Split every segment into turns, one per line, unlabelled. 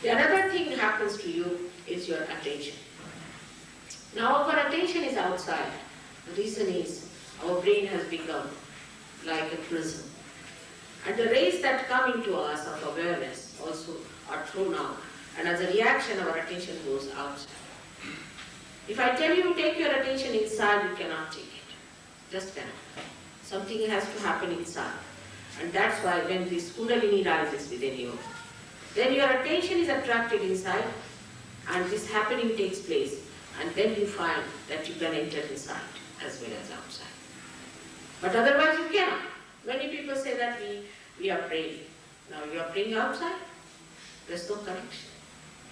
The another thing happens to you is your attention. Now our attention is outside. The reason is our brain has become like a prism. And the rays that come into us of awareness also are thrown out. And as a reaction, our attention goes outside. If I tell you take your attention inside, you cannot take it. Just cannot. Something has to happen inside. And that's why when this Kundalini rises within you, then your attention is attracted inside and this happening takes place. And then you find that you can enter inside as well as outside. But otherwise you cannot. Many people say that we are praying. Now you are praying outside. There's no connection.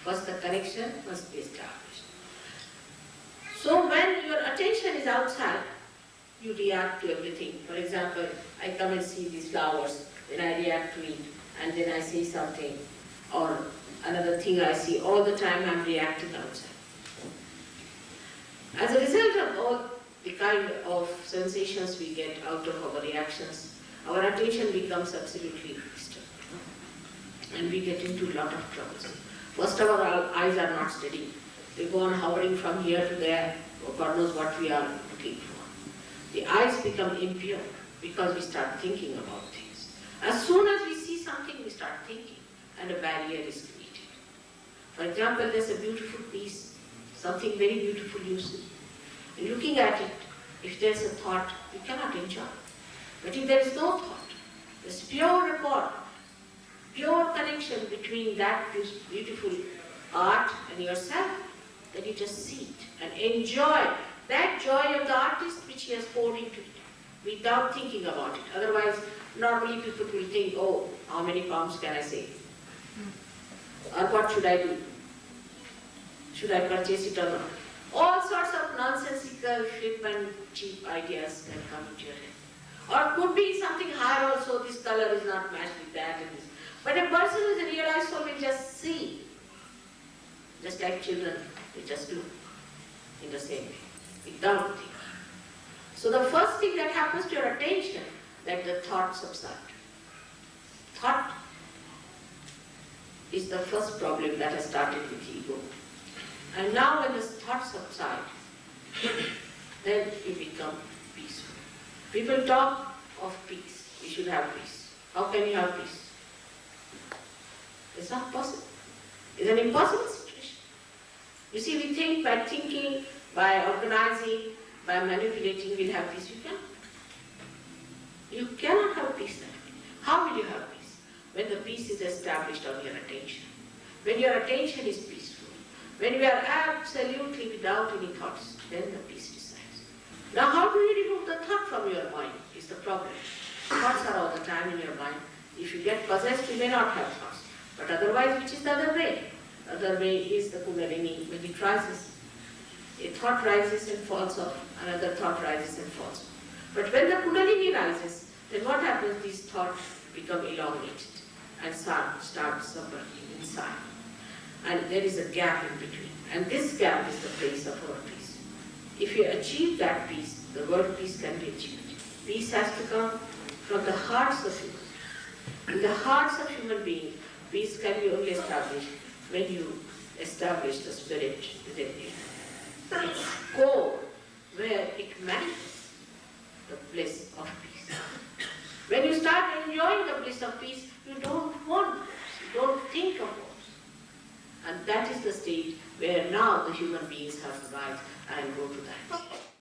First the connection must be established. So when your attention is outside, you react to everything. For example, I come and see these flowers, then I react to it, and then I see something, or another thing I see. All the time I'm reacting outside. As a result of all the kind of sensations we get out of our reactions, our attention becomes absolutely disturbed. And we get into a lot of troubles. First of all, our eyes are not steady. They go on hovering from here to there, God knows what we are looking for. The eyes become impure because we start thinking about things. As soon as we see something, we start thinking, and a barrier is created. For example, there's a beautiful piece, something very beautiful you see. And looking at it, if there's a thought, you cannot enjoy it. But if there is no thought, there's pure rapport, pure connection between that beautiful art and yourself, then you just see it and enjoy that joy of the artist which he has poured into it without thinking about it. Otherwise, normally people will think, oh, how many pounds can I save? Or what should I do? Should I purchase it or not? All sorts of nonsensical, flippant, cheap ideas can come into your head. Or could be something higher also, this color is not matched with that and this. But a person who is a realized soul will just see. Just like children, they just do in the same way, without thinking. So the first thing that happens to your attention, that the thought subside. Thought is the first problem that has started with ego. And now when the thoughts subside, then you become peaceful. People talk of peace. We should have peace. How can you have peace? It's not possible. It's an impossible situation. You see, we think by thinking, by organizing, by manipulating, we'll have peace. You cannot. You cannot have peace that way. How will you have peace? When the peace is established on your attention. When your attention is peaceful. When you are absolutely without any thoughts, then the peace decides. Now how do you remove the thought from your mind is the problem. Thoughts are all the time in your mind. If you get possessed, you may not have thoughts. But otherwise, which is the other way? The other way is the Kundalini. When it rises, a thought rises and falls off, another thought rises and falls off. But when the Kundalini rises, then what happens? These thoughts become elongated and start subverting inside. And there is a gap in between. And this gap is the place of our peace. If you achieve that peace, the word peace can be achieved. Peace has to come from the hearts of humans. In the hearts of human beings, peace can be only established when you establish the spirit within you. Its core, where it manifests the bliss of peace. When you start enjoying the bliss of peace, you don't want wars, you don't think of wars. And that is the state where now the human beings have arrived. I will go to that.